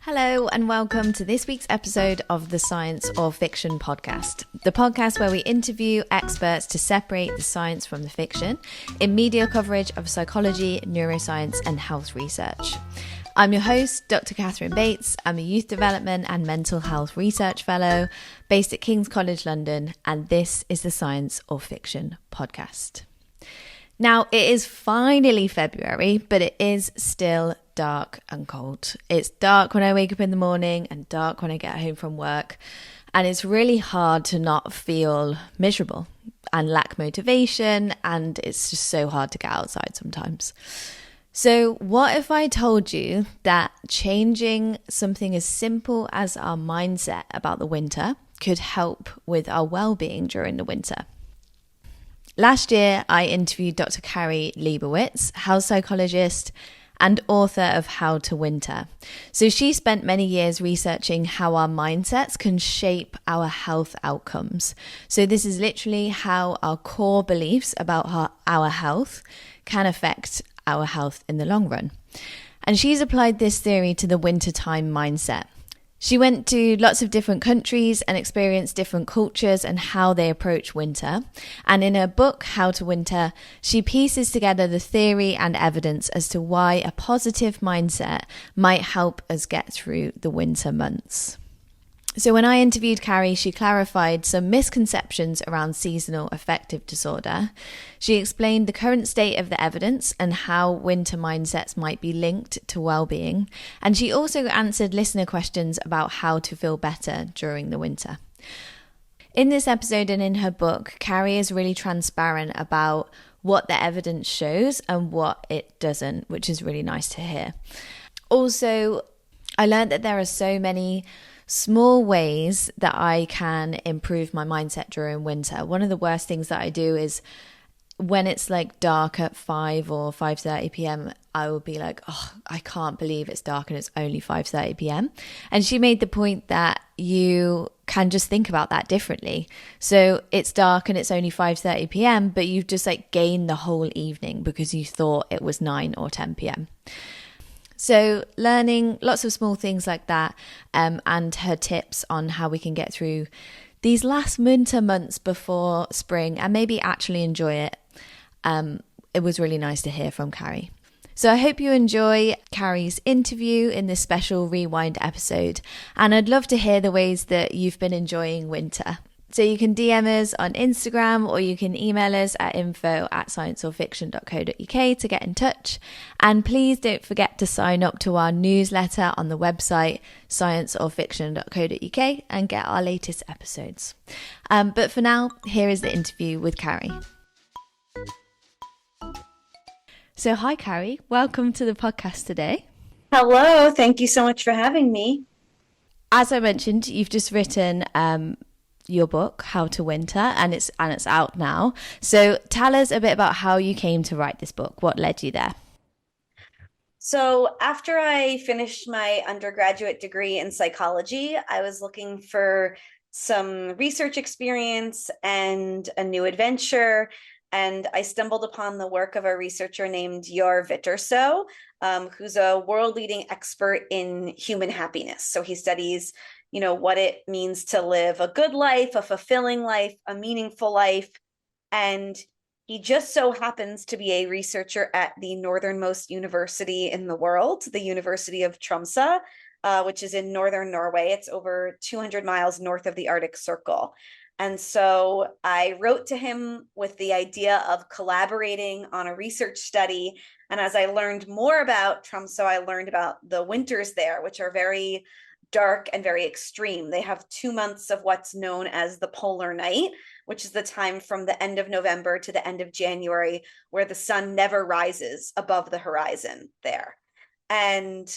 Hello and welcome to this week's episode of the Science or Fiction podcast, the podcast where we interview experts to separate the science from the fiction in media coverage of psychology, neuroscience and health research. I'm your host, Dr. Catherine Bates. I'm a Youth Development and Mental Health Research Fellow based at King's College London, and this is the Science or Fiction podcast. Now, it is finally February, but it is still dark and cold. It's dark when I wake up in the morning and dark when I get home from work. And it's really hard to not feel miserable and lack motivation. And it's just so hard to get outside sometimes. So what if I told you that changing something as simple as our mindset about the winter could help with our well-being during the winter? Last year, I interviewed Dr. Carrie Leibowitz, health psychologist and author of How to Winter. So she spent many years researching how our mindsets can shape our health outcomes. So this is literally how our core beliefs about our health can affect our health in the long run. And she's applied this theory to the wintertime mindset. She went to lots of different countries and experienced different cultures and how they approach winter. And in her book, How to Winter, she pieces together the theory and evidence as to why a positive mindset might help us get through the winter months. So when I interviewed Carrie, she clarified some misconceptions around seasonal affective disorder. She explained the current state of the evidence and how winter mindsets might be linked to well-being. And she also answered listener questions about how to feel better during the winter. In this episode and in her book, Carrie is really transparent about what the evidence shows and what it doesn't, which is really nice to hear. Also, I learned that there are so many small ways that I can improve my mindset during winter. One of the worst things that I do is when it's like dark at 5 or 5:30 p.m, I will be like, oh, I can't believe it's dark and it's only 5:30 p.m. And she made the point that you can just think about that differently. So it's dark and it's only 5:30 p.m, but you've just like gained the whole evening because you thought it was 9 or 10 p.m. So learning lots of small things like that, and her tips on how we can get through these last winter months before spring and maybe actually enjoy it. It was really nice to hear from Carrie. So I hope you enjoy Carrie's interview in this special Rewind episode. And I'd love to hear the ways that you've been enjoying winter. So you can DM us on Instagram or you can email us at info@scienceorfiction.co.uk to get in touch. And please don't forget to sign up to our newsletter on the website scienceorfiction.co.uk and get our latest episodes. But for now, here is the interview with Carrie. So hi Carrie, welcome to the podcast today. Hello, thank you so much for having me. As I mentioned, you've just written your book, How to Winter, and it's out now. So tell us a bit about how you came to write this book. What led you there? So after I finished my undergraduate degree in psychology, I was looking for some research experience and a new adventure. And I stumbled upon the work of a researcher named Yor Vitterso, who's a world-leading expert in human happiness. So he studies what it means to live a good life, a fulfilling life, a meaningful life. And he just so happens to be a researcher at the northernmost university in the world, the University of Tromsø, which is in northern Norway. It's over 200 miles north of the Arctic Circle. And so I wrote to him with the idea of collaborating on a research study. And as I learned more about Tromsø, I learned about the winters there, which are very dark and very extreme. They have 2 months of what's known as the polar night, which is the time from the end of November to the end of January, where the sun never rises above the horizon there. And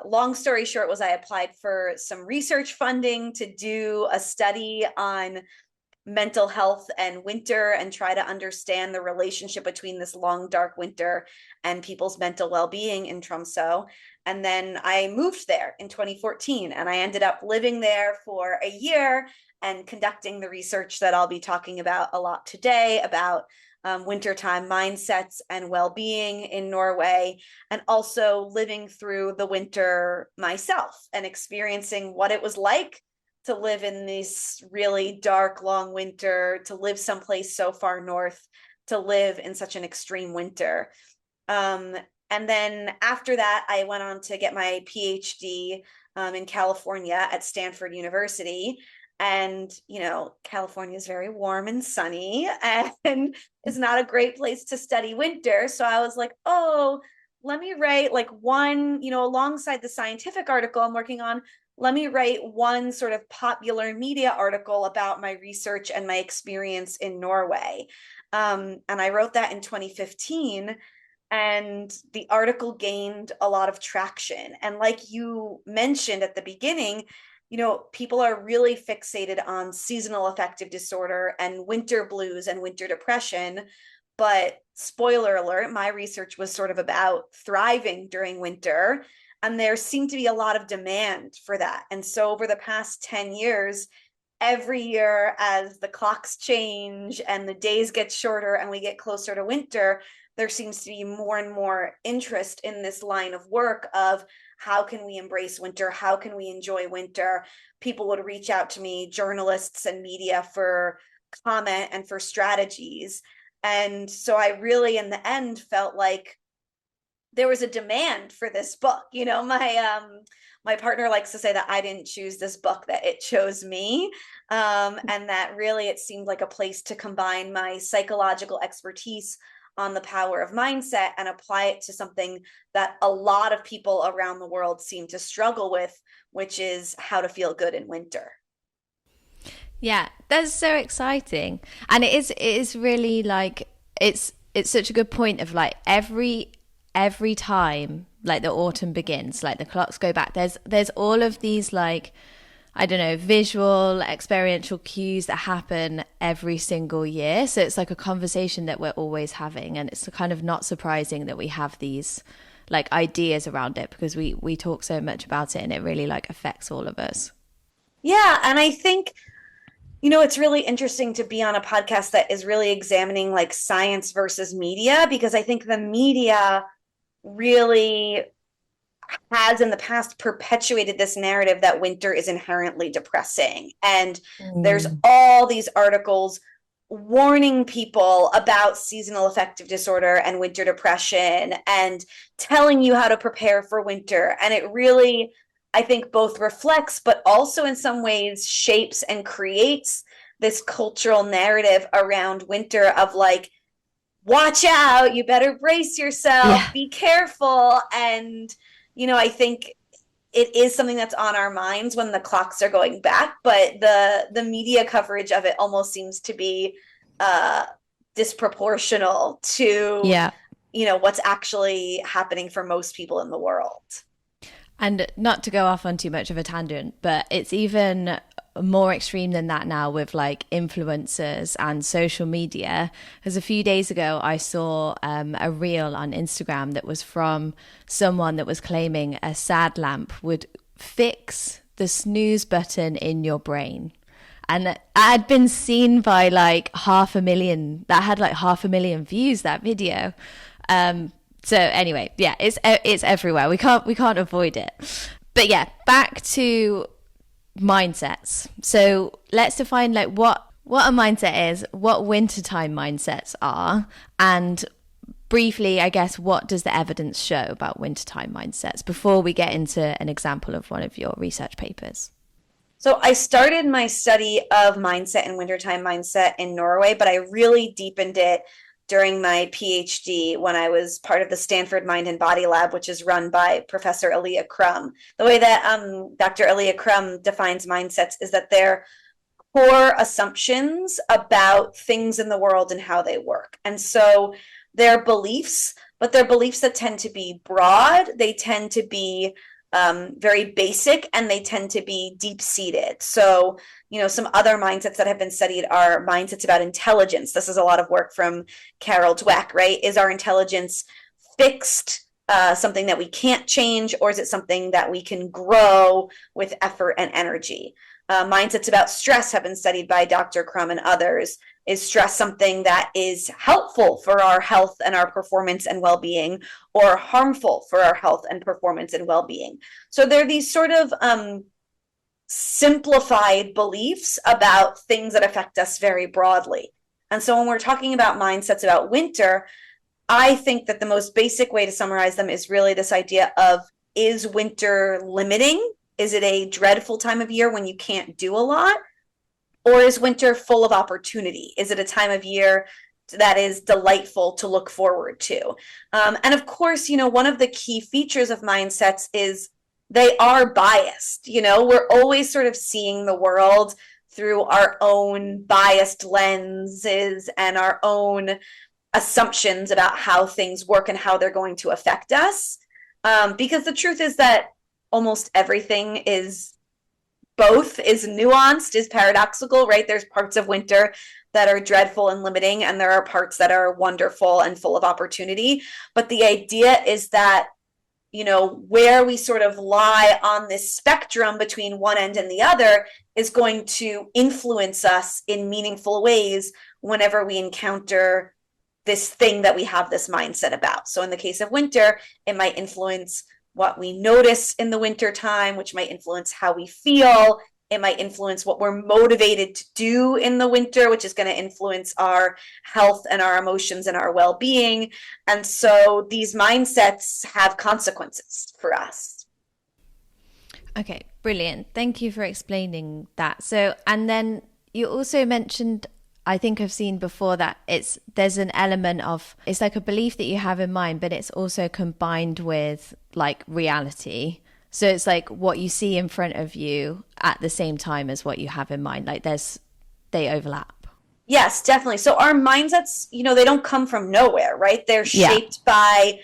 long story short was I applied for some research funding to do a study on mental health and winter and try to understand the relationship between this long, dark winter and people's mental well-being in Tromsø. And then I moved there in 2014 and I ended up living there for a year and conducting the research that I'll be talking about a lot today about wintertime mindsets and well-being in Norway, and also living through the winter myself and experiencing what it was like to live in this really dark, long winter, to live someplace so far north, to live in such an extreme winter. And then after that, I went on to get my PhD in California at Stanford University. And, California is very warm and sunny and is not a great place to study winter. So I was like, oh, let me write like one, alongside the scientific article I'm working on, let me write one sort of popular media article about my research and my experience in Norway. And I wrote that in 2015. And the article gained a lot of traction. And like you mentioned at the beginning, people are really fixated on seasonal affective disorder and winter blues and winter depression. But spoiler alert, my research was sort of about thriving during winter. And there seemed to be a lot of demand for that. And so over the past 10 years, every year as the clocks change and the days get shorter and we get closer to winter, there seems to be more and more interest in this line of work of how can we embrace winter? How can we enjoy winter? People would reach out to me, journalists and media, for comment and for strategies. And so I really, in the end, felt like there was a demand for this book. My partner likes to say that I didn't choose this book, that it chose me. And that really it seemed like a place to combine my psychological expertise on the power of mindset and apply it to something that a lot of people around the world seem to struggle with, which is how to feel good in winter. Yeah, that's so exciting. And it is really like, it's such a good point of like every time like the autumn begins, like the clocks go back, there's all of these like, I don't know, visual, experiential cues that happen every single year. So it's like a conversation that we're always having. And it's kind of not surprising that we have these like ideas around it, because we talk so much about it and it really like affects all of us. Yeah. And I think, it's really interesting to be on a podcast that is really examining like science versus media, because I think the media really has in the past perpetuated this narrative that winter is inherently depressing. And there's all these articles warning people about seasonal affective disorder and winter depression and telling you how to prepare for winter. And it really, I think, both reflects, but also in some ways shapes and creates this cultural narrative around winter of like, watch out, you better brace yourself, be careful. And I think it is something that's on our minds when the clocks are going back, but the media coverage of it almost seems to be disproportional to, what's actually happening for most people in the world. And not to go off on too much of a tangent, but it's even more extreme than that now with like influencers and social media. Because a few days ago I saw a reel on Instagram that was from someone that was claiming a sad lamp would fix the snooze button in your brain. And it had been seen by like 500,000, that had like 500,000 views, that video. So anyway, yeah, it's everywhere. We can't avoid it. But yeah, back to mindsets. So let's define like what a mindset is, what wintertime mindsets are, and briefly, I guess, what does the evidence show about wintertime mindsets before we get into an example of one of your research papers? So I started my study of mindset and wintertime mindset in Norway, but I really deepened it during my PhD when I was part of the Stanford Mind and Body Lab, which is run by Professor Elia Crum. The way that Dr. Elia Crum defines mindsets is that they're core assumptions about things in the world and how they work. And so they're beliefs, but they're beliefs that tend to be broad, they tend to be very basic, and they tend to be deep-seated. So, some other mindsets that have been studied are mindsets about intelligence. This is a lot of work from Carol Dweck, right? Is our intelligence fixed, something that we can't change, or is it something that we can grow with effort and energy? Mindsets about stress have been studied by Dr. Crum and others. Is stress something that is helpful for our health and our performance and well-being, or harmful for our health and performance and well-being? So there are these sort of simplified beliefs about things that affect us very broadly. And so when we're talking about mindsets about winter, I think that the most basic way to summarize them is really this idea of, is winter limiting? Is it a dreadful time of year when you can't do a lot? Or is winter full of opportunity? Is it a time of year that is delightful to look forward to? And of course, one of the key features of mindsets is they are biased. We're always sort of seeing the world through our own biased lenses and our own assumptions about how things work and how they're going to affect us. Because the truth is that almost everything is nuanced, is paradoxical, right? There's parts of winter that are dreadful and limiting, and there are parts that are wonderful and full of opportunity. But the idea is that, where we sort of lie on this spectrum between one end and the other is going to influence us in meaningful ways whenever we encounter this thing that we have this mindset about. So in the case of winter, it might influence what we notice in the winter time, which might influence how we feel. It might influence what we're motivated to do in the winter, which is going to influence our health and our emotions and our well-being. And so these mindsets have consequences for us. Okay, brilliant. Thank you for explaining that. So, and then you also mentioned, I think I've seen before, that there's an element of, it's like a belief that you have in mind, but it's also combined with like reality. So it's like what you see in front of you at the same time as what you have in mind. Like they overlap. Yes, definitely. So our mindsets, they don't come from nowhere, right? They're shaped by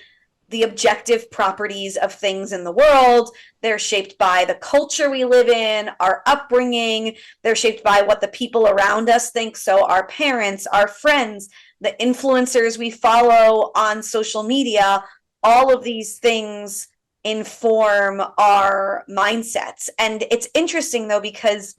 the objective properties of things in the world. They're shaped by the culture we live in, our upbringing. They're shaped by what the people around us think. So our parents, our friends, the influencers we follow on social media, all of these things inform our mindsets. And it's interesting though, because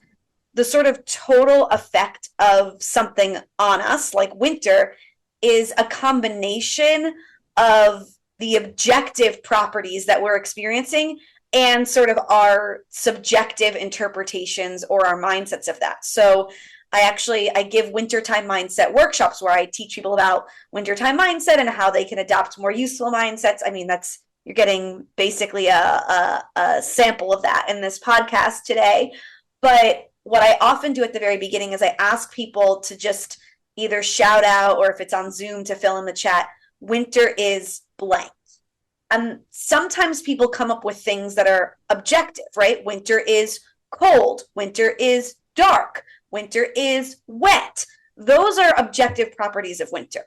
the sort of total effect of something on us, like winter, is a combination of the objective properties that we're experiencing and sort of our subjective interpretations or our mindsets of that. So I give wintertime mindset workshops where I teach people about wintertime mindset and how they can adopt more useful mindsets. I mean, you're getting basically a sample of that in this podcast today. But what I often do at the very beginning is I ask people to just either shout out, or if it's on Zoom, to fill in the chat, winter is blank. And sometimes people come up with things that are objective, right? Winter is cold. Winter is dark. Winter is wet. Those are objective properties of winter.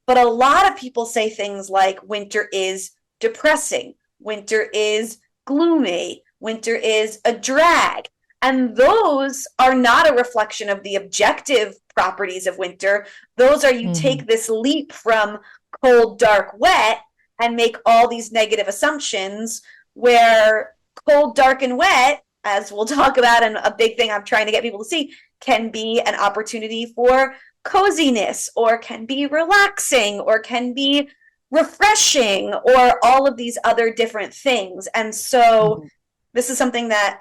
But a lot of people say things like winter is depressing. Winter is gloomy. Winter is a drag. And those are not a reflection of the objective properties of winter. Those are, you take this leap from cold, dark, wet, and make all these negative assumptions, where cold, dark, and wet, as we'll talk about, and a big thing I'm trying to get people to see, can be an opportunity for coziness, or can be relaxing, or can be refreshing, or all of these other different things. And so this is something that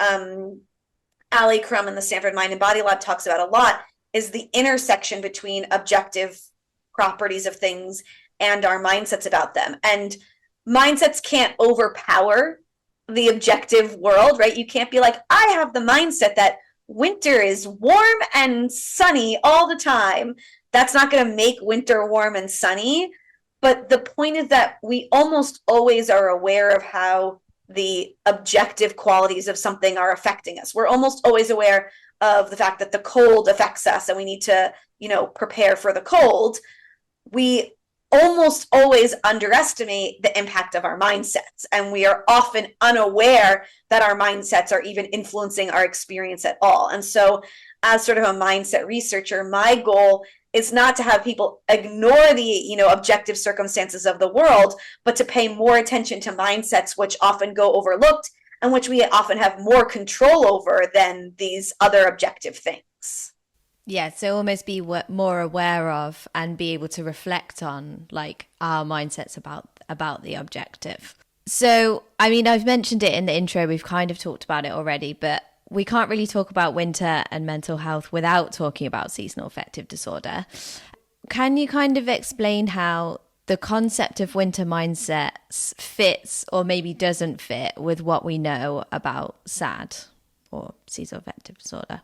Ali Crum in the Stanford Mind and Body Lab talks about a lot, is the intersection between objective properties of things and our mindsets about them. And mindsets can't overpower the objective world, right? You can't be like, I have the mindset that winter is warm and sunny all the time. That's not going to make winter warm and sunny. But the point is that we almost always are aware of how the objective qualities of something are affecting us. We're almost always aware of the fact that the cold affects us and we need to, prepare for the cold. We almost always underestimate the impact of our mindsets, and we are often unaware that our mindsets are even influencing our experience at all. And so as sort of a mindset researcher, my goal is not to have people ignore the, objective circumstances of the world, but to pay more attention to mindsets, which often go overlooked and which we often have more control over than these other objective things. Yeah, so almost be more aware of and be able to reflect on like our mindsets about the objective. So, I mean, I've mentioned it in the intro, we've kind of talked about it already, but we can't really talk about winter and mental health without talking about seasonal affective disorder. Can you kind of explain how the concept of winter mindsets fits or maybe doesn't fit with what we know about SAD or seasonal affective disorder?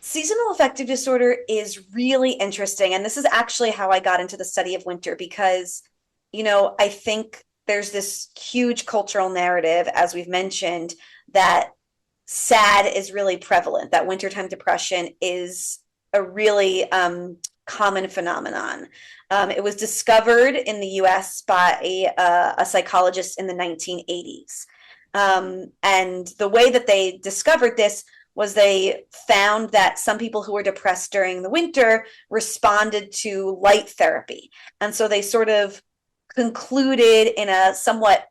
Seasonal affective disorder is really interesting. And this is actually how I got into the study of winter because, I think there's this huge cultural narrative, as we've mentioned, that SAD is really prevalent, that wintertime depression is a really common phenomenon. It was discovered in the US by a psychologist in the 1980s. And the way that they discovered this was they found that some people who were depressed during the winter responded to light therapy. And so they sort of concluded in a somewhat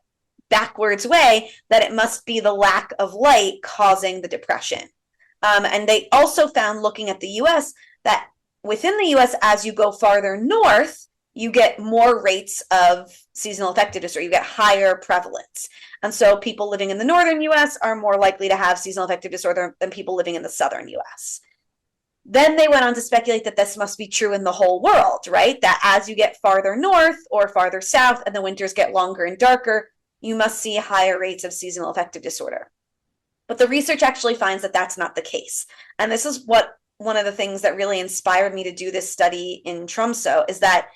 backwards way that it must be the lack of light causing the depression. And they also found, looking at the US, that within the US, as you go farther north, you get more rates of seasonal affective disorder, you get higher prevalence. And so people living in the northern US are more likely to have seasonal affective disorder than people living in the southern US. Then they went on to speculate that this must be true in the whole world, right? That as you get farther north or farther south and the winters get longer and darker, you must see higher rates of seasonal affective disorder. But the research actually finds that that's not the case. And this is one of the things that really inspired me to do this study in Tromsø, is that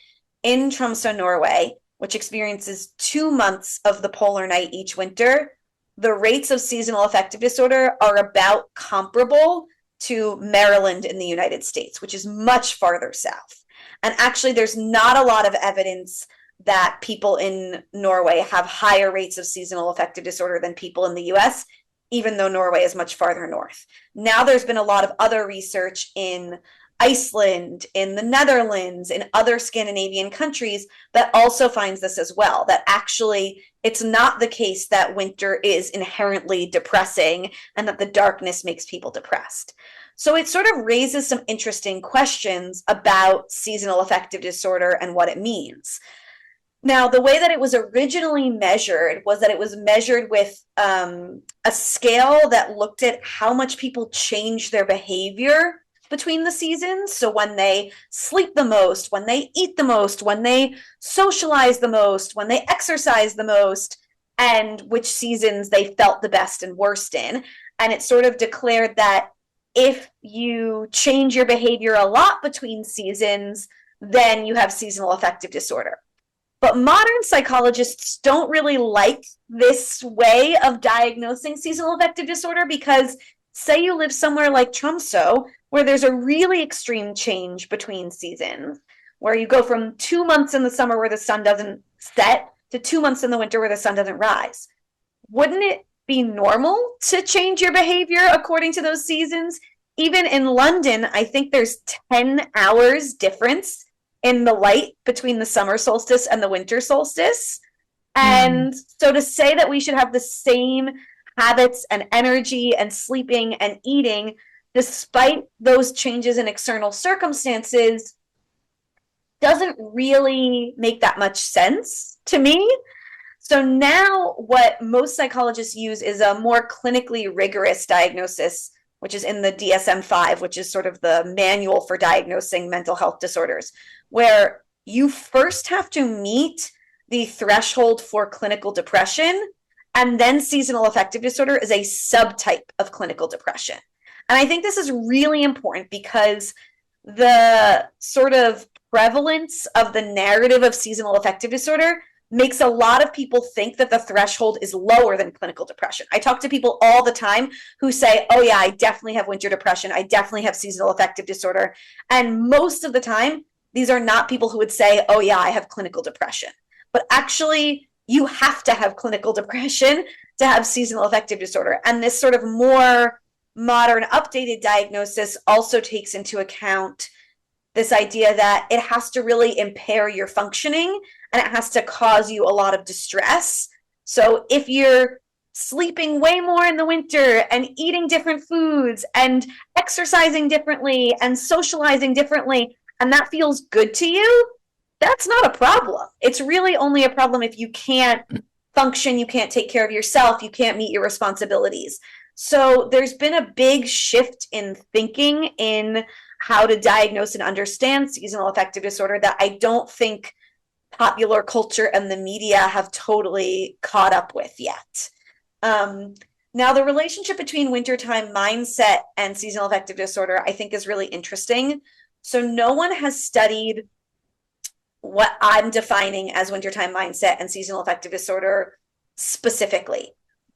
in Tromsø, Norway, which experiences 2 months of the polar night each winter, the rates of seasonal affective disorder are about comparable to Maryland in the United States, which is much farther south. And actually, there's not a lot of evidence that people in Norway have higher rates of seasonal affective disorder than people in the US, even though Norway is much farther north. Now there's been a lot of other research in Iceland, in the Netherlands, in other Scandinavian countries that also finds this as well, that actually it's not the case that winter is inherently depressing and that the darkness makes people depressed. So it sort of raises some interesting questions about seasonal affective disorder and what it means. Now, the way that it was originally measured was that it was measured with a scale that looked at how much people change their behavior between the seasons. So when they sleep the most, when they eat the most, when they socialize the most, when they exercise the most, and which seasons they felt the best and worst in. And it sort of declared that if you change your behavior a lot between seasons, then you have seasonal affective disorder. But modern psychologists don't really like this way of diagnosing seasonal affective disorder because, say you live somewhere like Tromsø, where there's a really extreme change between seasons, where you go from 2 months in the summer where the sun doesn't set to 2 months in the winter where the sun doesn't rise. Wouldn't it be normal to change your behavior according to those seasons? Even in London, I think there's 10 hours difference in the light between the summer solstice and the winter solstice. And so to say that we should have the same habits and energy and sleeping and eating despite those changes in external circumstances doesn't really make that much sense to me. So now what most psychologists use is a more clinically rigorous diagnosis, which is in the DSM-5, which is sort of the manual for diagnosing mental health disorders, where you first have to meet the threshold for clinical depression, and then seasonal affective disorder is a subtype of clinical depression. And I think this is really important because the sort of prevalence of the narrative of seasonal affective disorder makes a lot of people think that the threshold is lower than clinical depression. I talk to people all the time who say, oh yeah, I definitely have winter depression. I definitely have seasonal affective disorder. And most of the time, these are not people who would say, oh yeah, I have clinical depression. But actually, you have to have clinical depression to have seasonal affective disorder. And this sort of more modern, updated diagnosis also takes into account this idea that it has to really impair your functioning and it has to cause you a lot of distress. So if you're sleeping way more in the winter and eating different foods and exercising differently and socializing differently, and that feels good to you, that's not a problem. It's really only a problem if you can't function, you can't take care of yourself, you can't meet your responsibilities. So there's been a big shift in thinking in how to diagnose and understand seasonal affective disorder that I don't think popular culture and the media have totally caught up with yet. Now, the relationship between wintertime mindset and seasonal affective disorder, I think, is really interesting. So no one has studied what I'm defining as wintertime mindset and seasonal affective disorder specifically.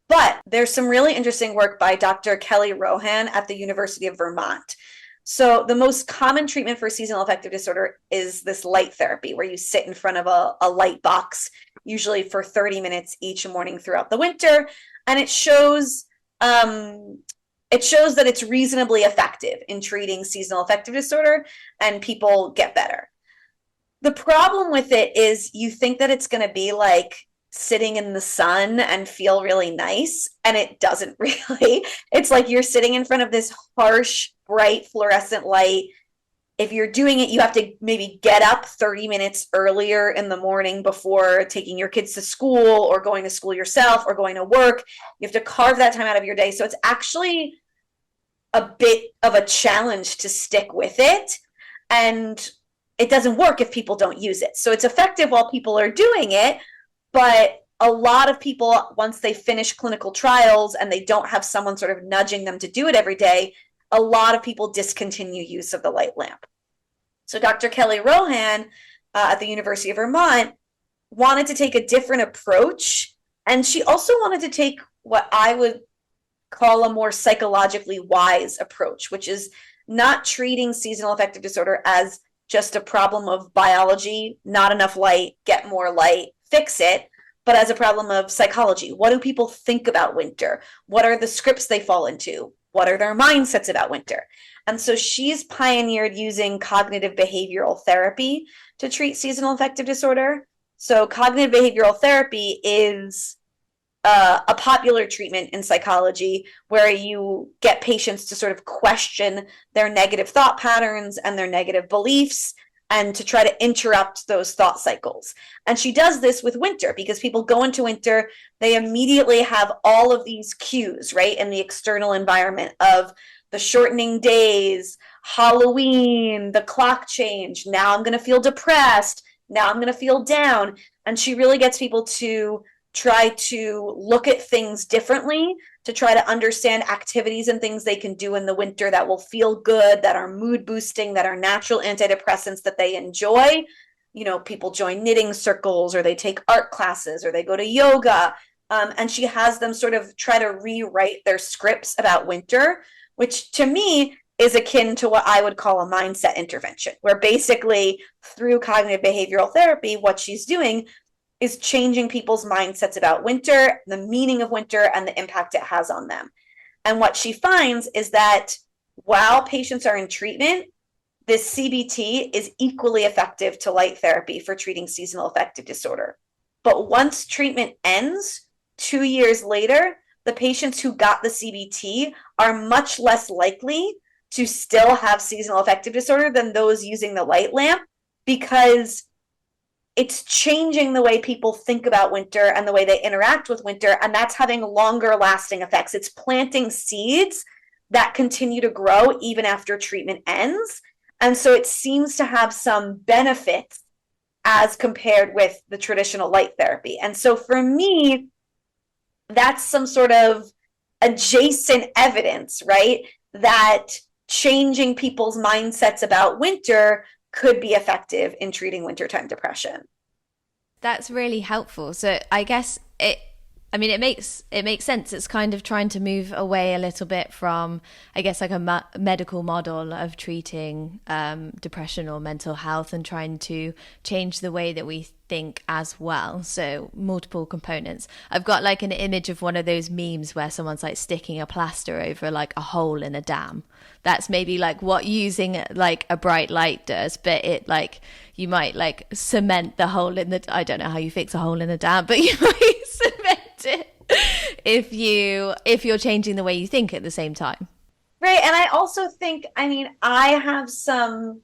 But there's some really interesting work by Dr. Kelly Rohan at the University of Vermont. So the most common treatment for seasonal affective disorder is this light therapy, where you sit in front of a light box, usually for 30 minutes each morning throughout the winter. And it shows that it's reasonably effective in treating seasonal affective disorder, and people get better. The problem with it is you think that it's going to be like sitting in the sun and feel really nice, and it doesn't really. It's like you're sitting in front of this harsh, bright, fluorescent light. If you're doing it, you have to maybe get up 30 minutes earlier in the morning before taking your kids to school or going to school yourself or going to work. You have to carve that time out of your day. So it's actually a bit of a challenge to stick with it. And it doesn't work if people don't use it. So it's effective while people are doing it, but a lot of people, once they finish clinical trials and they don't have someone sort of nudging them to do it every day, a lot of people discontinue use of the light lamp. So Dr. Kelly Rohan at the University of Vermont wanted to take a different approach, and she also wanted to take what I would call a more psychologically wise approach, which is not treating seasonal affective disorder as just a problem of biology, not enough light, get more light, fix it, but as a problem of psychology. What do people think about winter? What are the scripts they fall into? What are their mindsets about winter? And so she's pioneered using cognitive behavioral therapy to treat seasonal affective disorder. So cognitive behavioral therapy is a popular treatment in psychology where you get patients to sort of question their negative thought patterns and their negative beliefs and to try to interrupt those thought cycles. And she does this with winter because people go into winter, they immediately have all of these cues, right, in the external environment of the shortening days, Halloween, the clock change. Now I'm going to feel depressed. Now I'm going to feel down. And she really gets people to try to look at things differently, to try to understand activities and things they can do in the winter that will feel good, that are mood boosting, that are natural antidepressants that they enjoy. You know, people join knitting circles, or they take art classes, or they go to yoga. And she has them sort of try to rewrite their scripts about winter, which to me is akin to what I would call a mindset intervention, where basically through cognitive behavioral therapy, what she's doing is changing people's mindsets about winter, the meaning of winter, and the impact it has on them. And what she finds is that while patients are in treatment, this CBT is equally effective to light therapy for treating seasonal affective disorder. But once treatment ends, 2 years later, the patients who got the CBT are much less likely to still have seasonal affective disorder than those using the light lamp, because it's changing the way people think about winter and the way they interact with winter, and that's having longer lasting effects. It's planting seeds that continue to grow even after treatment ends. And so it seems to have some benefits as compared with the traditional light therapy. And so for me, that's some sort of adjacent evidence, right? That changing people's mindsets about winter could be effective in treating wintertime depression. That's really helpful. So I guess it makes sense. It's kind of trying to move away a little bit from, I guess, like a medical model of treating depression or mental health, and trying to change the way that we think as well. So multiple components. I've got like an image of one of those memes where someone's like sticking a plaster over like a hole in a dam. That's maybe like what using like a bright light does, but it like, you might like cement the hole in the, I don't know how you fix a hole in a dam, but you might cement it. if you're changing the way you think at the same time. Right. And I also think, I mean, I have some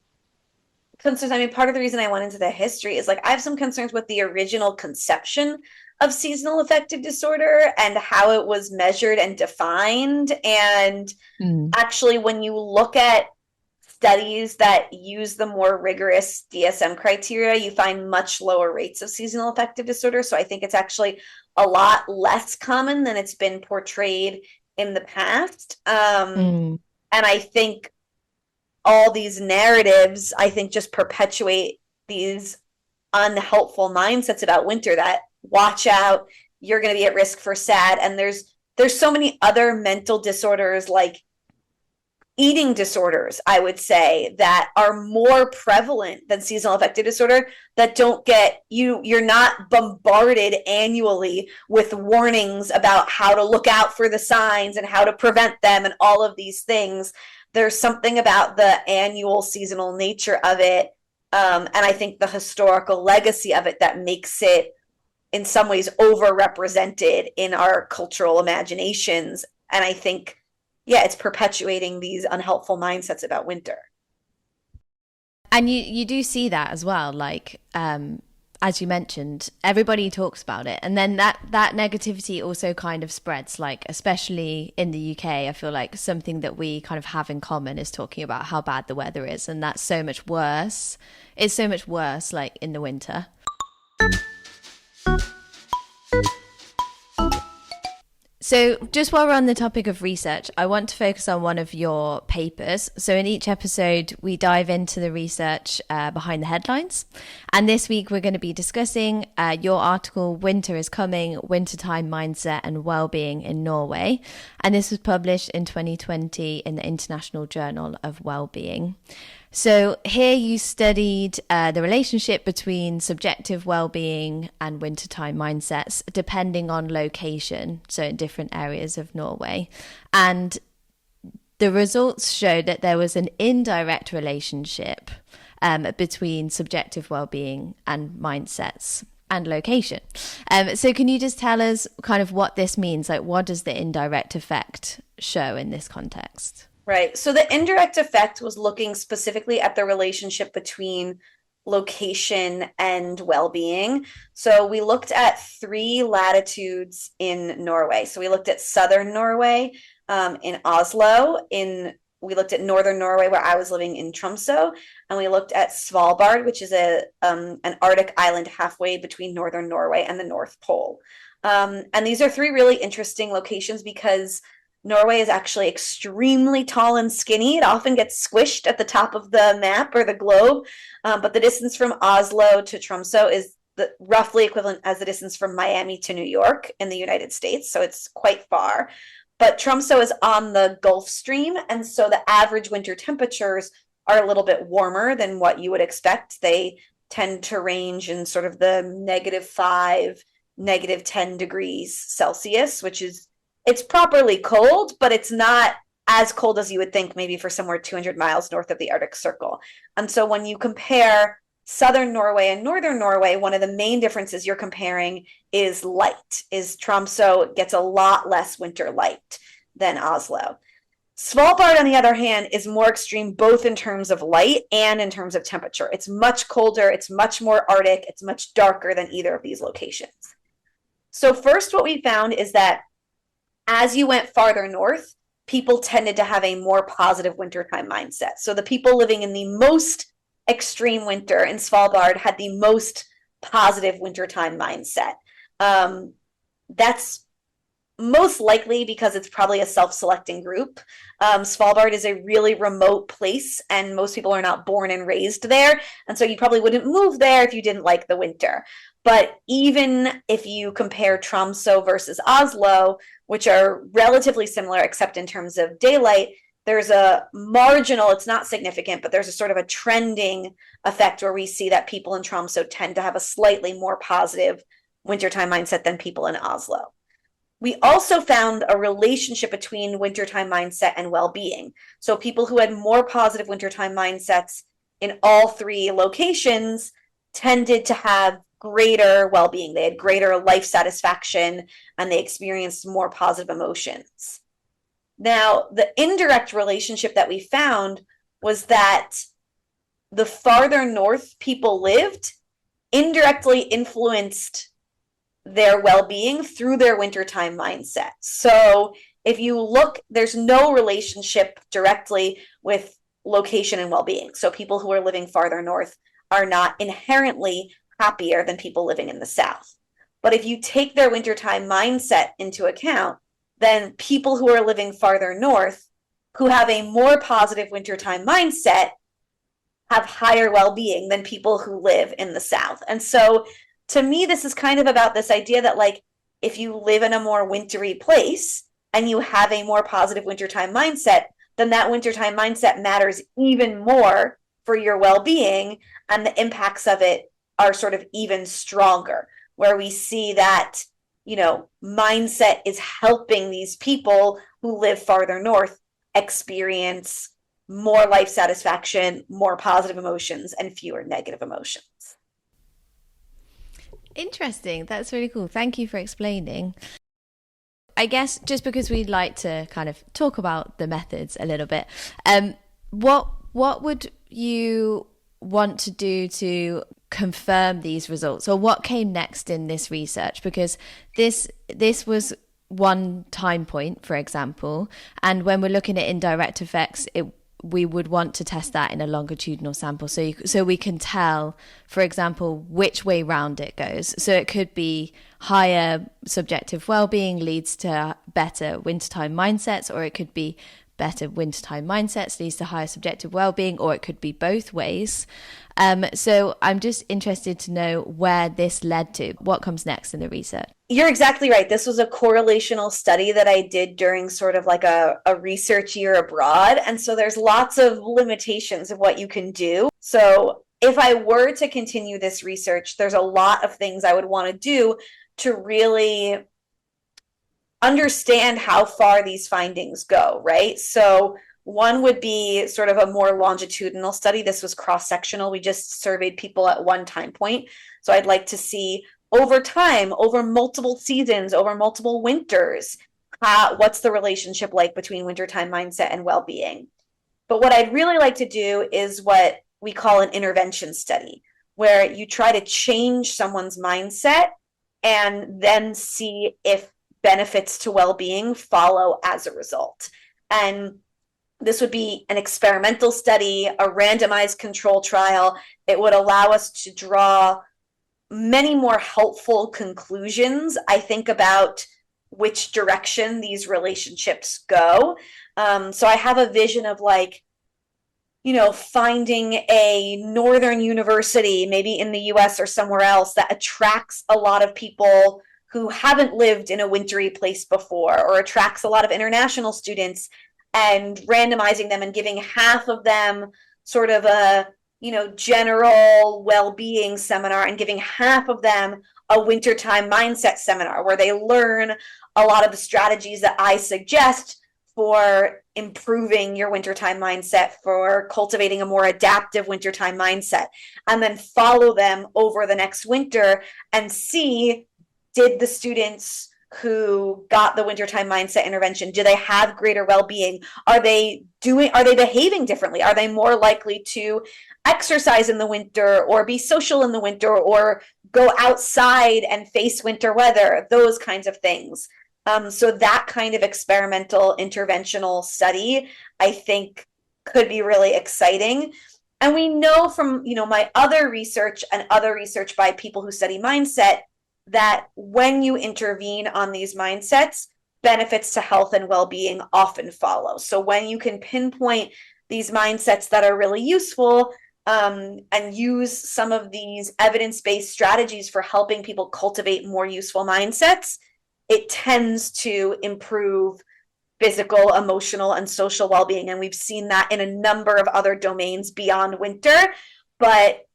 concerns. I mean, part of the reason I went into the history is like I have some concerns with the original conception of seasonal affective disorder and how it was measured and defined. And actually, when you look at studies that use the more rigorous DSM criteria, you find much lower rates of seasonal affective disorder. So I think it's actually a lot less common than it's been portrayed in the past. And I think all these narratives, I think, just perpetuate these unhelpful mindsets about winter that watch out, you're going to be at risk for SAD. And there's so many other mental disorders like eating disorders, I would say, that are more prevalent than seasonal affective disorder that don't get you're not bombarded annually with warnings about how to look out for the signs and how to prevent them and all of these things. There's something about the annual seasonal nature of it, and I think the historical legacy of it that makes it in some ways overrepresented in our cultural imaginations. And I think it's perpetuating these unhelpful mindsets about winter. And you do see that as well, like as you mentioned, everybody talks about it, and then that negativity also kind of spreads, like especially in the UK. I feel like something that we kind of have in common is talking about how bad the weather is, and that's so much worse. It's so much worse like in the winter. So just while we're on the topic of research, I want to focus on one of your papers. So in each episode, we dive into the research behind the headlines. And this week, we're going to be discussing your article, Winter is Coming, Wintertime Mindset and Wellbeing in Norway. And this was published in 2020 in the International Journal of Wellbeing. So here you studied the relationship between subjective well-being and wintertime mindsets, depending on location, so in different areas of Norway. And the results showed that there was an indirect relationship between subjective well-being and mindsets and location. So can you just tell us kind of what this means? Like, what does the indirect effect show in this context? Right. So the indirect effect was looking specifically at the relationship between location and well-being. So we looked at 3 latitudes in Norway. So we looked at southern Norway, in Oslo, we looked at northern Norway where I was living in Tromsø, and we looked at Svalbard, which is an Arctic island halfway between northern Norway and the North Pole. And these are 3 really interesting locations because Norway is actually extremely tall and skinny. It often gets squished at the top of the map or the globe, but the distance from Oslo to Tromsø is roughly equivalent as the distance from Miami to New York in the United States, so it's quite far. But Tromsø is on the Gulf Stream, and so the average winter temperatures are a little bit warmer than what you would expect. They tend to range in sort of the -5, -10 degrees Celsius, which is it's properly cold, but it's not as cold as you would think maybe for somewhere 200 miles north of the Arctic Circle. And so when you compare southern Norway and northern Norway, one of the main differences you're comparing is light, is Tromsø gets a lot less winter light than Oslo. Svalbard, on the other hand, is more extreme both in terms of light and in terms of temperature. It's much colder, it's much more Arctic, it's much darker than either of these locations. So first, what we found is that as you went farther north, people tended to have a more positive wintertime mindset. So the people living in the most extreme winter in Svalbard had the most positive wintertime mindset. That's most likely because it's probably a self-selecting group. Svalbard is a really remote place, and most people are not born and raised there. And so you probably wouldn't move there if you didn't like the winter. But even if you compare Tromsø versus Oslo, which are relatively similar except in terms of daylight, there's a marginal, it's not significant, but there's a sort of a trending effect where we see that people in Tromsø tend to have a slightly more positive wintertime mindset than people in Oslo. We also found a relationship between wintertime mindset and well-being. So people who had more positive wintertime mindsets in all 3 locations tended to have greater well-being, they had greater life satisfaction, and they experienced more positive emotions. Now, the indirect relationship that we found was that the farther north people lived indirectly influenced their well-being through their wintertime mindset. So if you look, there's no relationship directly with location and well-being. So people who are living farther north are not inherently happier than people living in the south. But if you take their wintertime mindset into account, then people who are living farther north, who have a more positive wintertime mindset, have higher well-being than people who live in the south. And so to me, this is kind of about this idea that, like, if you live in a more wintry place and you have a more positive wintertime mindset, then that wintertime mindset matters even more for your well-being, and the impacts of it are sort of even stronger, where we see that, you know, mindset is helping these people who live farther north experience more life satisfaction, more positive emotions, and fewer negative emotions. Interesting. That's really cool. Thank you for explaining. I guess just because we'd like to kind of talk about the methods a little bit, what would you want to do to confirm these results, or what came next in this research? Because this was one time point, for example, and when we're looking at indirect effects, we would want to test that in a longitudinal sample, so we can tell, for example, which way round it goes. So it could be higher subjective well-being leads to better wintertime mindsets, or it could be better wintertime mindsets leads to higher subjective well-being, or it could be both ways. So I'm just interested to know where this led to. What comes next in the research? You're exactly right. This was a correlational study that I did during sort of like a research year abroad. And so there's lots of limitations of what you can do. So if I were to continue this research, there's a lot of things I would want to do to really understand how far these findings go, right? So one would be sort of a more longitudinal study. This was cross-sectional. We just surveyed people at one time point. So I'd like to see over time, over multiple seasons, over multiple winters, what's the relationship like between wintertime mindset and well-being? But what I'd really like to do is what we call an intervention study, where you try to change someone's mindset and then see if benefits to well-being follow as a result. And this would be an experimental study, a randomized control trial. It would allow us to draw many more helpful conclusions, I think, about which direction these relationships go. So I have a vision of, like, you know, finding a northern university, maybe in the US or somewhere else, that attracts a lot of people who haven't lived in a wintry place before, or attracts a lot of international students, and randomizing them and giving half of them sort of a, you know, general well-being seminar, and giving half of them a wintertime mindset seminar, where they learn a lot of the strategies that I suggest for improving your wintertime mindset, for cultivating a more adaptive wintertime mindset, and then follow them over the next winter and see, did the students who got the wintertime mindset intervention, do they have greater well-being? Are they behaving differently? Are they more likely to exercise in the winter, or be social in the winter, or go outside and face winter weather? Those kinds of things. So that kind of experimental interventional study, I think, could be really exciting. And we know from, you know, my other research and other research by people who study mindset, that when you intervene on these mindsets, benefits to health and well-being often follow. So when you can pinpoint these mindsets that are really useful, and use some of these evidence-based strategies for helping people cultivate more useful mindsets, it tends to improve physical, emotional, and social well-being. And we've seen that in a number of other domains beyond winter, but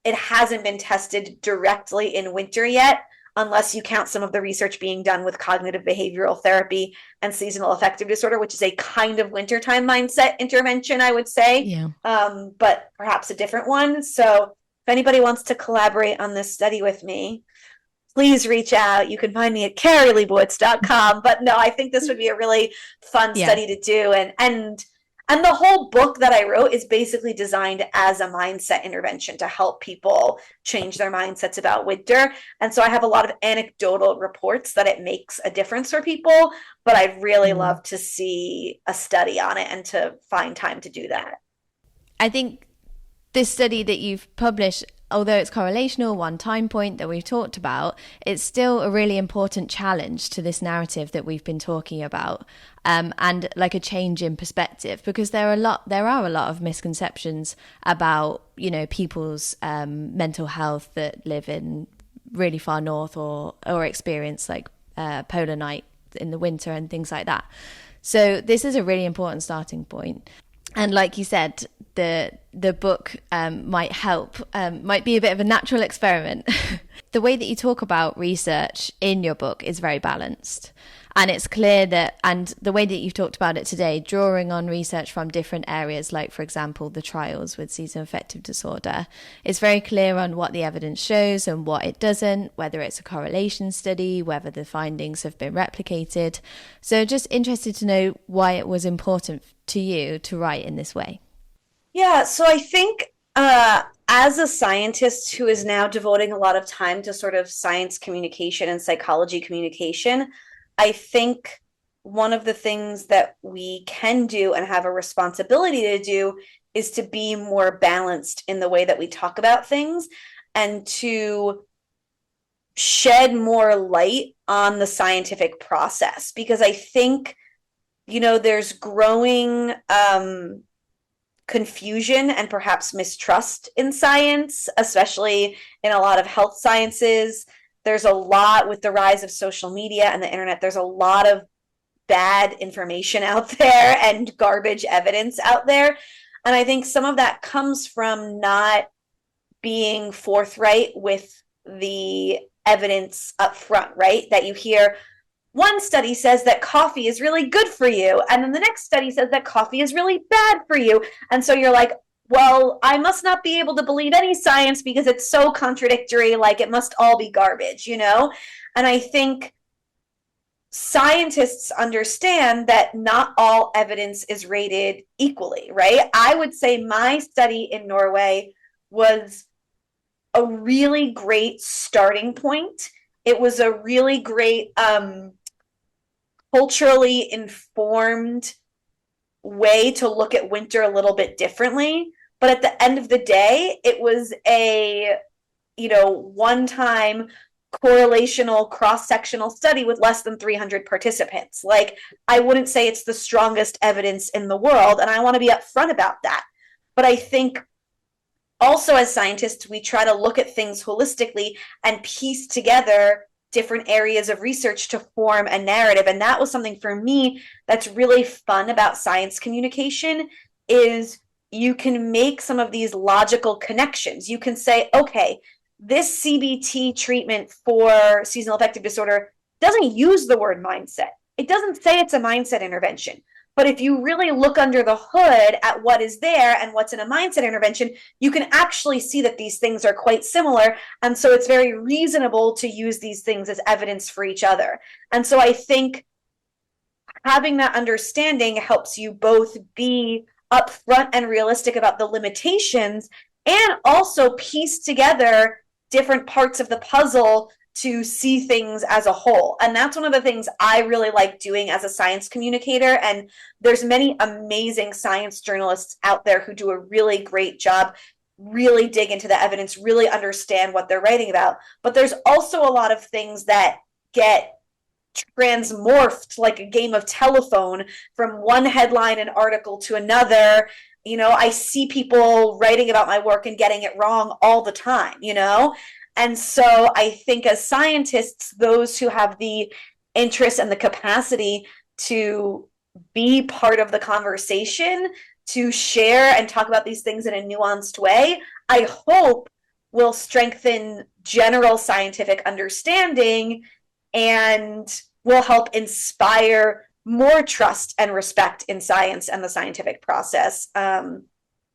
it hasn't been tested directly in winter yet, unless you count some of the research being done with cognitive behavioral therapy and seasonal affective disorder, which is a kind of wintertime mindset intervention, I would say, Yeah. But perhaps a different one. So if anybody wants to collaborate on this study with me, please reach out. You can find me at carrieleibowitz.com. But no, I think this would be a really fun Yeah. study to do. And the whole book that I wrote is basically designed as a mindset intervention to help people change their mindsets about winter. And so I have a lot of anecdotal reports that it makes a difference for people, but I'd really love to see a study on it and to find time to do that. I think this study that you've published, although it's correlational, one time point that we've talked about, it's still a really important challenge to this narrative that we've been talking about, and like a change in perspective, because there are a lot of misconceptions about, you know, people's mental health that live in really far north or experience like polar night in the winter and things like that. So this is a really important starting point. And like you said, the book might help, might be a bit of a natural experiment. The way that you talk about research in your book is very balanced. And it's clear that, and the way that you've talked about it today, drawing on research from different areas, like, for example, the trials with seasonal affective disorder, it's very clear on what the evidence shows and what it doesn't, whether it's a correlation study, whether the findings have been replicated. So just interested to know why it was important to you to write in this way. Yeah, so I think as a scientist who is now devoting a lot of time to sort of science communication and psychology communication, I think one of the things that we can do and have a responsibility to do is to be more balanced in the way that we talk about things and to shed more light on the scientific process. Because I think, you know, there's growing confusion and perhaps mistrust in science, especially in a lot of health sciences. There's a lot with the rise of social media and the internet. There's a lot of bad information out there and garbage evidence out there. And I think some of that comes from not being forthright with the evidence up front, right? That you hear one study says that coffee is really good for you, and then the next study says that coffee is really bad for you. And so you're like, well, I must not be able to believe any science because it's so contradictory, like it must all be garbage, you know? And I think scientists understand that not all evidence is rated equally, right? I would say my study in Norway was a really great starting point. It was a really great culturally informed way to look at winter a little bit differently. But at the end of the day, it was a, you know, one-time correlational cross-sectional study with less than 300 participants. Like, I wouldn't say it's the strongest evidence in the world, and I want to be upfront about that. But I think also as scientists, we try to look at things holistically and piece together different areas of research to form a narrative. And that was something for me that's really fun about science communication, is you can make some of these logical connections. You can say, okay, this CBT treatment for seasonal affective disorder doesn't use the word mindset. It doesn't say it's a mindset intervention. But if you really look under the hood at what is there and what's in a mindset intervention, you can actually see that these things are quite similar. And so it's very reasonable to use these things as evidence for each other. And so I think having that understanding helps you both be upfront and realistic about the limitations and also piece together different parts of the puzzle to see things as a whole. And that's one of the things I really like doing as a science communicator. And there's many amazing science journalists out there who do a really great job, really dig into the evidence, really understand what they're writing about. But there's also a lot of things that get transmorphed like a game of telephone from one headline and article to another. You know, I see people writing about my work and getting it wrong all the time, you know? And so I think as scientists, those who have the interest and the capacity to be part of the conversation, to share and talk about these things in a nuanced way, I hope will strengthen general scientific understanding and will help inspire more trust and respect in science and the scientific process.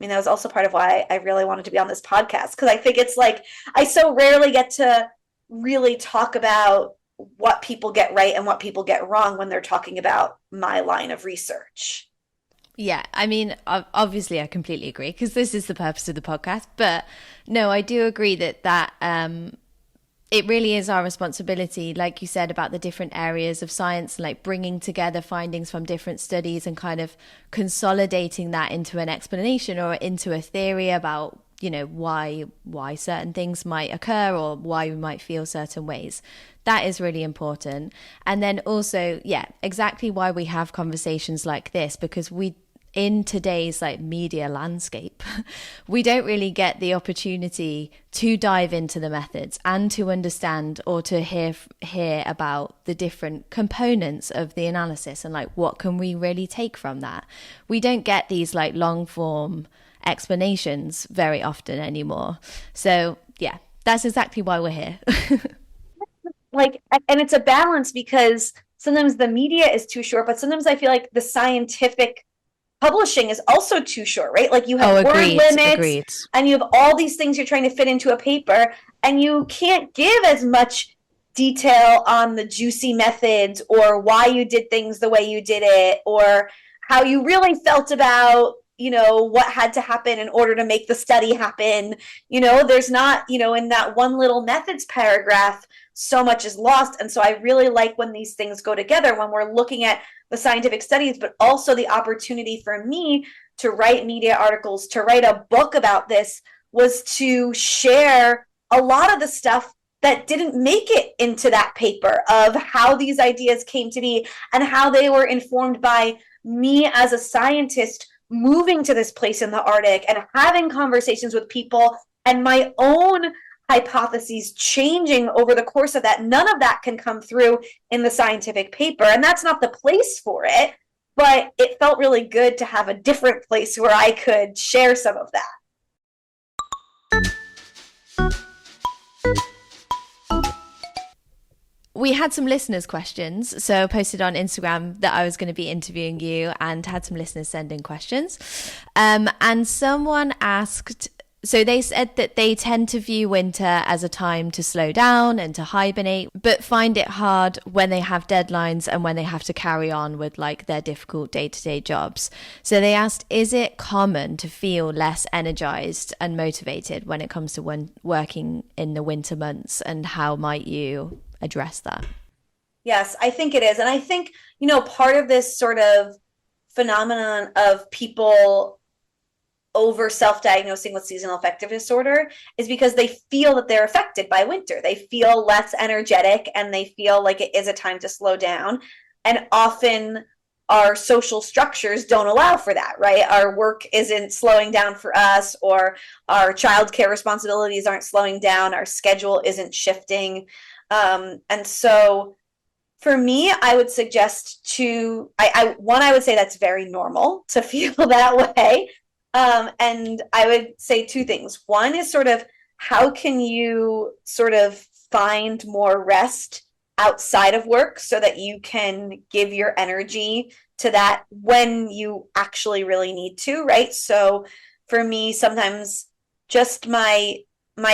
mean, that was also part of why I really wanted to be on this podcast, because I think it's like I so rarely get to really talk about what people get right and what people get wrong when they're talking about my line of research. Yeah, I mean, obviously, I completely agree because this is the purpose of the podcast. But no, I do agree that it really is our responsibility, like you said, about the different areas of science, like bringing together findings from different studies and kind of consolidating that into an explanation or into a theory about, you know, why certain things might occur or why we might feel certain ways. That is really important. And then also, yeah, exactly why we have conversations like this, because in today's like media landscape, we don't really get the opportunity to dive into the methods and to understand or to hear about the different components of the analysis and like what can we really take from that. We don't get these like long form explanations very often anymore. So yeah, that's exactly why we're here. Like, and it's a balance, because sometimes the media is too short, but sometimes I feel like the scientific publishing is also too short, right? Like you have word limits and you have all these things you're trying to fit into a paper, and you can't give as much detail on the juicy methods or why you did things the way you did it or how you really felt about, you know, what had to happen in order to make the study happen. You know, there's not, you know, in that one little methods paragraph, so much is lost. And so I really like when these things go together, when we're looking at the scientific studies, but also the opportunity for me to write media articles, to write a book about this, was to share a lot of the stuff that didn't make it into that paper, of how these ideas came to be and how they were informed by me as a scientist moving to this place in the Arctic and having conversations with people and my own hypotheses changing over the course of that. None of that can come through in the scientific paper, and that's not the place for it, but it felt really good to have a different place where I could share some of that. We had some listeners' questions, so I posted on Instagram that I was going to be interviewing you and had some listeners send in questions. And someone asked, so they said that they tend to view winter as a time to slow down and to hibernate, but find it hard when they have deadlines and when they have to carry on with like their difficult day-to-day jobs. So they asked, is it common to feel less energized and motivated when it comes to working in the winter months, and how might you address that? Yes, I think it is. And I think, you know, part of this sort of phenomenon of people over self-diagnosing with seasonal affective disorder is because they feel that they're affected by winter. They feel less energetic and they feel like it is a time to slow down. And often our social structures don't allow for that, right? Our work isn't slowing down for us, or our childcare responsibilities aren't slowing down, our schedule isn't shifting. And so for me, I would suggest I would say that's very normal to feel that way. And I would say two things. One is sort of, how can you sort of find more rest outside of work so that you can give your energy to that when you actually really need to, right? So for me, sometimes just my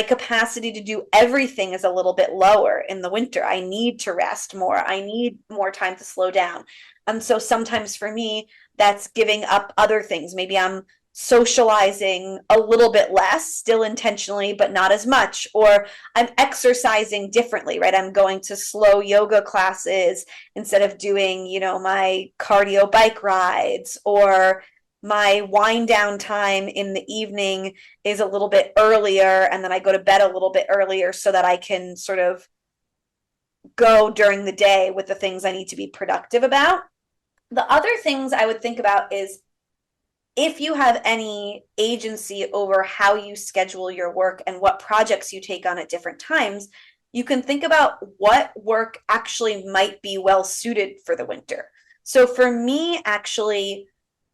capacity to do everything is a little bit lower in the winter. I need to rest more. I need more time to slow down. And so sometimes for me, that's giving up other things. Maybe I'm socializing a little bit less, still intentionally, but not as much, or I'm exercising differently, right? I'm going to slow yoga classes instead of doing, you know, my cardio bike rides, or my wind down time in the evening is a little bit earlier, and then I go to bed a little bit earlier so that I can sort of go during the day with the things I need to be productive about. The other things I would think about is, if you have any agency over how you schedule your work and what projects you take on at different times, you can think about what work actually might be well suited for the winter. So for me, actually,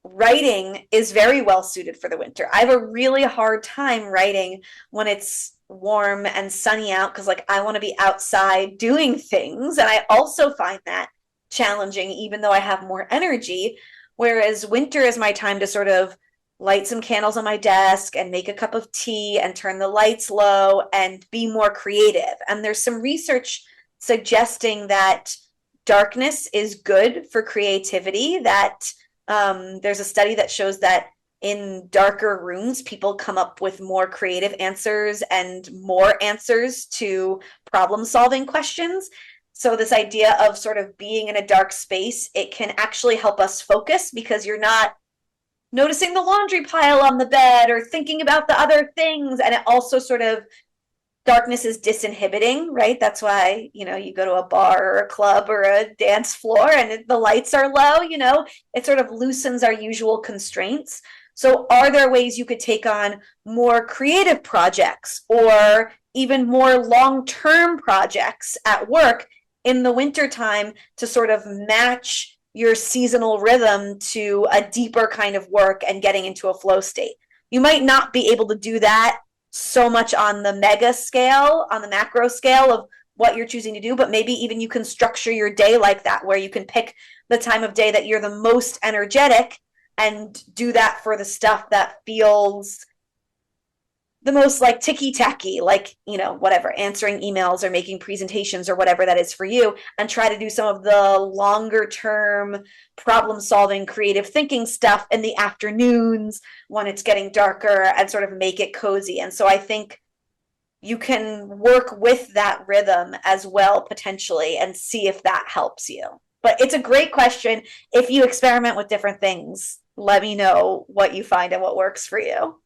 writing is very well suited for the winter. I have a really hard time writing when it's warm and sunny out, because like I want to be outside doing things. And I also find that challenging, even though I have more energy. Whereas winter is my time to sort of light some candles on my desk and make a cup of tea and turn the lights low and be more creative. And there's some research suggesting that darkness is good for creativity, that there's a study that shows that in darker rooms, people come up with more creative answers and more answers to problem solving questions. So this idea of sort of being in a dark space, it can actually help us focus because you're not noticing the laundry pile on the bed or thinking about the other things. And it also sort of, darkness is disinhibiting, right? That's why, you go to a bar or a club or a dance floor and the lights are low, it sort of loosens our usual constraints. So are there ways you could take on more creative projects or even more long-term projects at work in the wintertime to sort of match your seasonal rhythm to a deeper kind of work and getting into a flow state? You might not be able to do that so much on the mega scale, on the macro scale of what you're choosing to do, but maybe even you can structure your day like that, where you can pick the time of day that you're the most energetic and do that for the stuff that feels the most like ticky-tacky, like, whatever, answering emails or making presentations or whatever that is for you, and try to do some of the longer term problem solving, creative thinking stuff in the afternoons when it's getting darker and sort of make it cozy. And so I think you can work with that rhythm as well, potentially, and see if that helps you. But it's a great question. If you experiment with different things, let me know what you find and what works for you.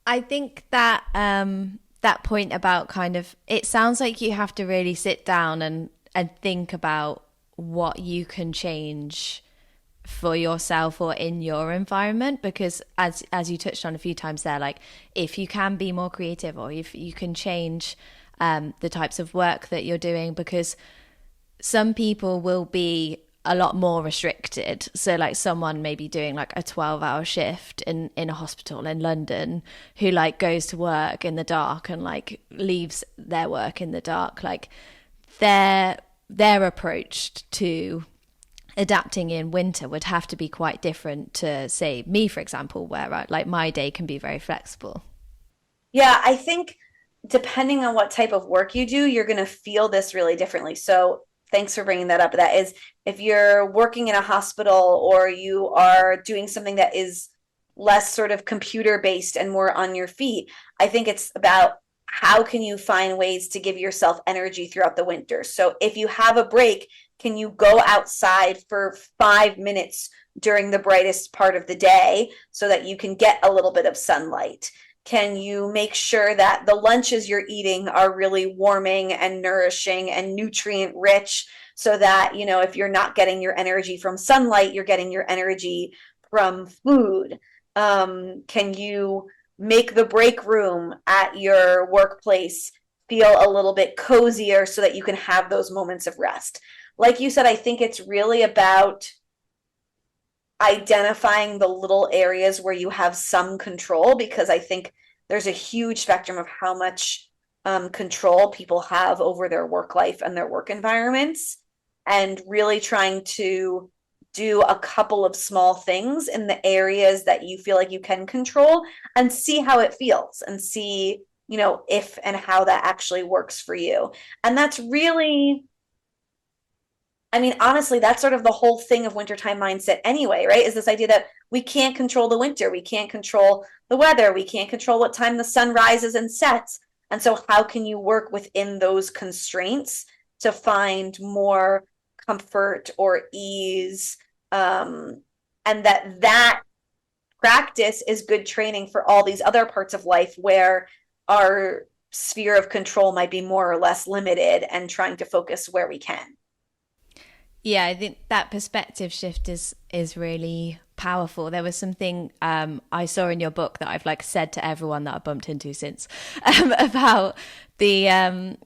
I think that that point about kind of, it sounds like you have to really sit down and think about what you can change for yourself or in your environment, because as you touched on a few times there, like if you can be more creative or if you can change the types of work that you're doing, because some people will be a lot more restricted. So like someone maybe doing like a 12-hour shift in a hospital in London who like goes to work in the dark and like leaves their work in the dark, like their approach to adapting in winter would have to be quite different to, say, me, for example, where like my day can be very flexible. Yeah, I think depending on what type of work you do, you're going to feel this really differently. So thanks for bringing that up. That is, if you're working in a hospital or you are doing something that is less sort of computer based and more on your feet, I think it's about how can you find ways to give yourself energy throughout the winter. So if you have a break, can you go outside for 5 minutes during the brightest part of the day so that you can get a little bit of sunlight? Can you make sure that the lunches you're eating are really warming and nourishing and nutrient rich so that, if you're not getting your energy from sunlight, you're getting your energy from food? Can you make the break room at your workplace feel a little bit cozier so that you can have those moments of rest? Like you said, I think it's really about identifying the little areas where you have some control, because I think there's a huge spectrum of how much control people have over their work life and their work environments, and really trying to do a couple of small things in the areas that you feel like you can control and see how it feels and see, if and how that actually works for you. And that's really, honestly, that's sort of the whole thing of wintertime mindset anyway, right? Is this idea that we can't control the winter. We can't control the weather. We can't control what time the sun rises and sets. And so how can you work within those constraints to find more comfort or ease? And that practice is good training for all these other parts of life where our sphere of control might be more or less limited, and trying to focus where we can. Yeah, I think that perspective shift is really powerful. There was something I saw in your book that I've like said to everyone that I've bumped into since about the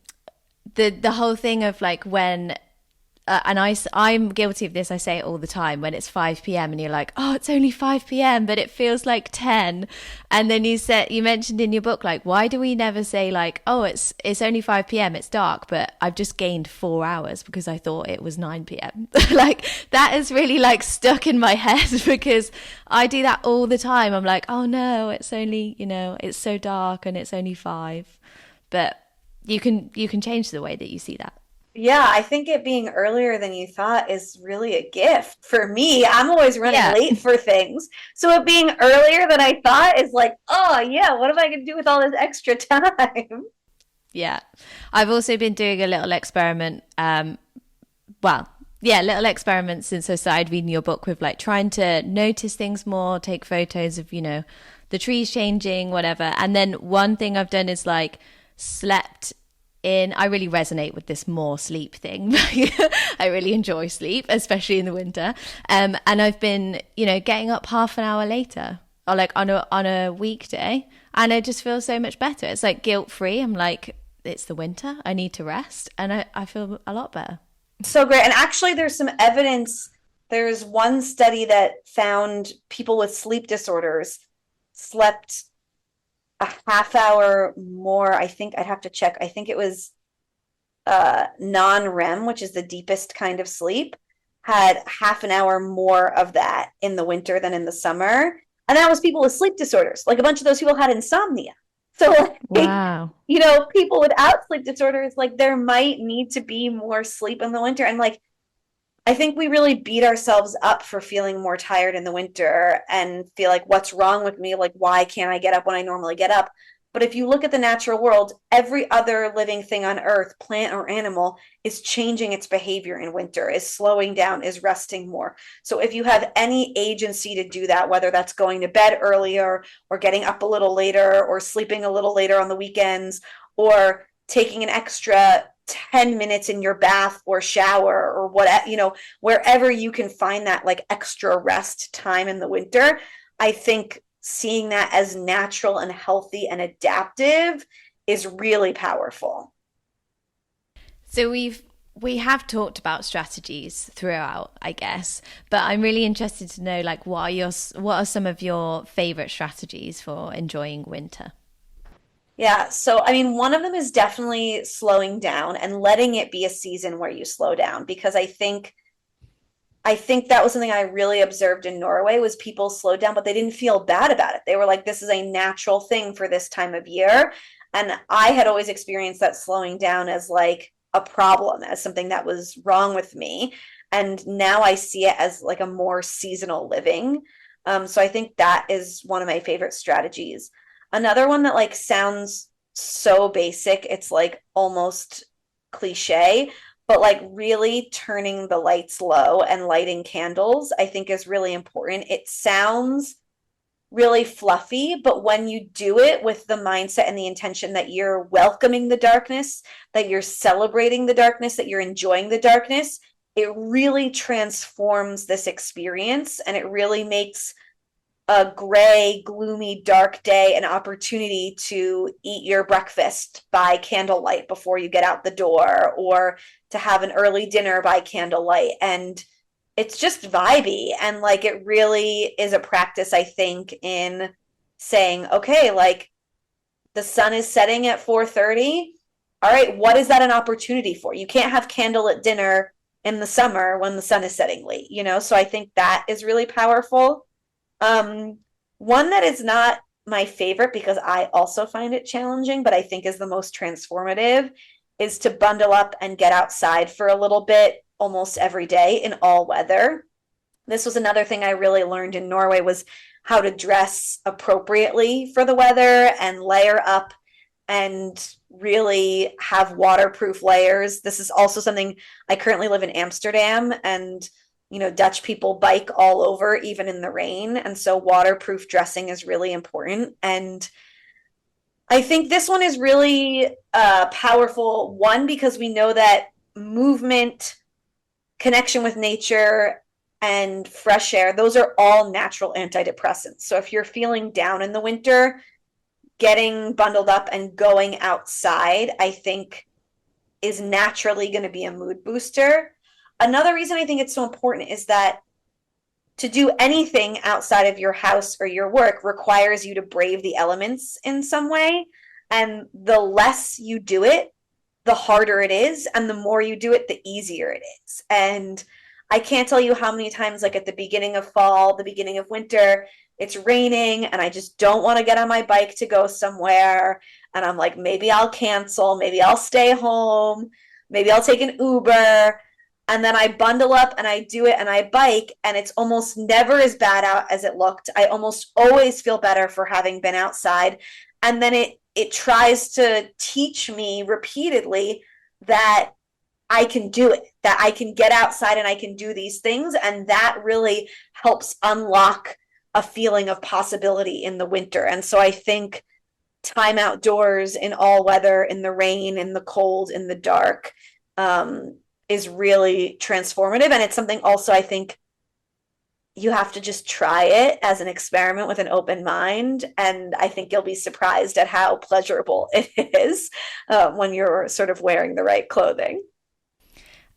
whole thing of like when I'm guilty of this. I say it all the time when it's 5 p.m. and you're like, oh, it's only 5 p.m., but it feels like 10. And then you mentioned in your book, like, why do we never say like, oh, it's only 5 p.m., it's dark, but I've just gained 4 hours because I thought it was 9 p.m. Like, that is really like stuck in my head because I do that all the time. I'm like, oh no, it's only, it's so dark and it's only 5. But you can change the way that you see that. Yeah, I think it being earlier than you thought is really a gift for me. I'm always running Yeah. late for things. So it being earlier than I thought is like, oh yeah, what am I going to do with all this extra time? Yeah. I've also been doing a little experiment. Little experiments since I started reading your book with like trying to notice things more, take photos of, the trees changing, whatever. And then one thing I've done is like slept in. I really resonate with this more sleep thing. I really enjoy sleep, especially in the winter. And I've been, getting up half an hour later or like on a weekday, and I just feel so much better. It's like guilt-free. I'm like, it's the winter, I need to rest, and I feel a lot better. So great. And actually, there's some evidence. There's one study that found people with sleep disorders slept a half hour more. I think I'd have to check. I think it was non-REM, which is the deepest kind of sleep, had half an hour more of that in the winter than in the summer. And that was people with sleep disorders. Like a bunch of those people had insomnia. So like, Wow. people without sleep disorders, like there might need to be more sleep in the winter. And like I think we really beat ourselves up for feeling more tired in the winter and feel like, what's wrong with me? Like, why can't I get up when I normally get up? But if you look at the natural world, every other living thing on earth, plant or animal, is changing its behavior in winter, is slowing down, is resting more. So if you have any agency to do that, whether that's going to bed earlier or getting up a little later or sleeping a little later on the weekends or taking an extra 10 minutes in your bath or shower or whatever, wherever you can find that like extra rest time in the winter, I think seeing that as natural and healthy and adaptive is really powerful. So we have talked about strategies throughout, I guess, but I'm really interested to know like what are some of your favorite strategies for enjoying winter? Yeah, so I mean, one of them is definitely slowing down and letting it be a season where you slow down because I think that was something I really observed in Norway was people slowed down, but they didn't feel bad about it. They were like, this is a natural thing for this time of year. And I had always experienced that slowing down as like a problem, as something that was wrong with me. And now I see it as like a more seasonal living. So I think that is one of my favorite strategies. Another one that like sounds so basic, it's like almost cliche, but like really turning the lights low and lighting candles, I think is really important. It sounds really fluffy, but when you do it with the mindset and the intention that you're welcoming the darkness, that you're celebrating the darkness, that you're enjoying the darkness, it really transforms this experience and it really makes a gray, gloomy, dark day an opportunity to eat your breakfast by candlelight before you get out the door or to have an early dinner by candlelight. And it's just vibey. And like it really is a practice, I think, in saying, okay, like the sun is setting at 4:30. All right, what is that an opportunity for? You can't have candlelit dinner in the summer when the sun is setting late. So I think that is really powerful. One that is not my favorite because I also find it challenging, but I think is the most transformative is to bundle up and get outside for a little bit almost every day in all weather. This was another thing I really learned in Norway was how to dress appropriately for the weather and layer up and really have waterproof layers. This is also something I currently live in Amsterdam and Dutch people bike all over, even in the rain. And so waterproof dressing is really important. And I think this one is really powerful. One, because we know that movement, connection with nature, and fresh air, those are all natural antidepressants. So if you're feeling down in the winter, getting bundled up and going outside, I think is naturally going to be a mood booster. Another reason I think it's so important is that to do anything outside of your house or your work requires you to brave the elements in some way. And the less you do it, the harder it is. And the more you do it, the easier it is. And I can't tell you how many times, like at the beginning of fall, the beginning of winter, it's raining and I just don't want to get on my bike to go somewhere. And I'm like, maybe I'll cancel, maybe I'll stay home, maybe I'll take an Uber. And then I bundle up and I do it and I bike, and it's almost never as bad out as it looked. I almost always feel better for having been outside. And then it tries to teach me repeatedly that I can do it, that I can get outside and I can do these things. And that really helps unlock a feeling of possibility in the winter. And so I think time outdoors in all weather, in the rain, in the cold, in the dark, is really transformative. And it's something also I think you have to just try it as an experiment with an open mind. And I think you'll be surprised at how pleasurable it is when you're sort of wearing the right clothing.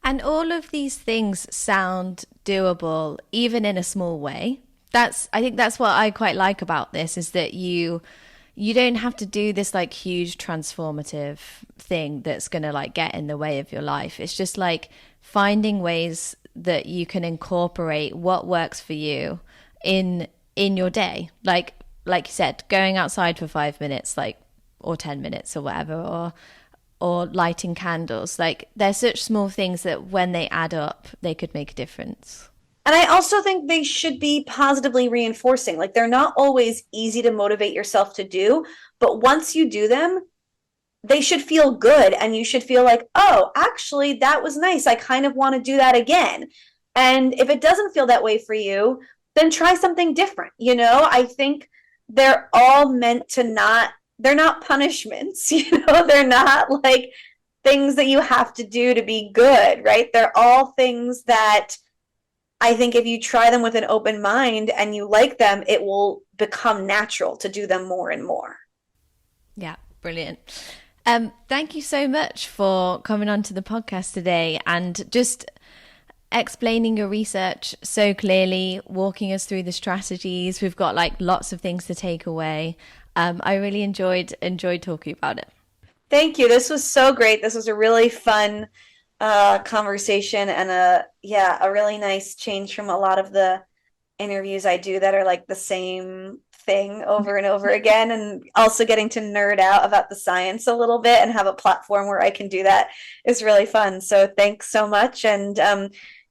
And all of these things sound doable, even in a small way. I think that's what I quite like about this, is that you don't have to do this like huge transformative thing that's going to like get in the way of your life. It's just like finding ways that you can incorporate what works for you in your day. Like you said, going outside for 5 minutes, like, or 10 minutes or whatever, or lighting candles. Like, they're such small things that when they add up, they could make a difference. And I also think they should be positively reinforcing. Like, they're not always easy to motivate yourself to do, but once you do them, they should feel good. And you should feel like, oh, actually, that was nice. I kind of want to do that again. And if it doesn't feel that way for you, then try something different. I think they're all meant to they're not punishments, they're not like things that you have to do to be good, right? They're all things that I think if you try them with an open mind and you like them, it will become natural to do them more and more. Yeah, brilliant. Thank you so much for coming on to the podcast today and just explaining your research so clearly, walking us through the strategies. We've got like lots of things to take away. I really enjoyed talking about it. Thank you. This was so great. This was a really fun conversation and a really nice change from a lot of the interviews I do that are like the same thing over and over again, and also getting to nerd out about the science a little bit and have a platform where I can do that is really fun. So thanks so much. And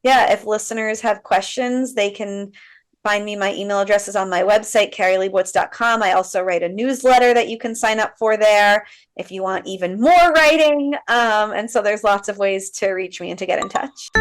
if listeners have questions, they can find me. My email address is on my website, carrieleibowitz.com. I also write a newsletter that you can sign up for there if you want even more writing. And so there's lots of ways to reach me and to get in touch.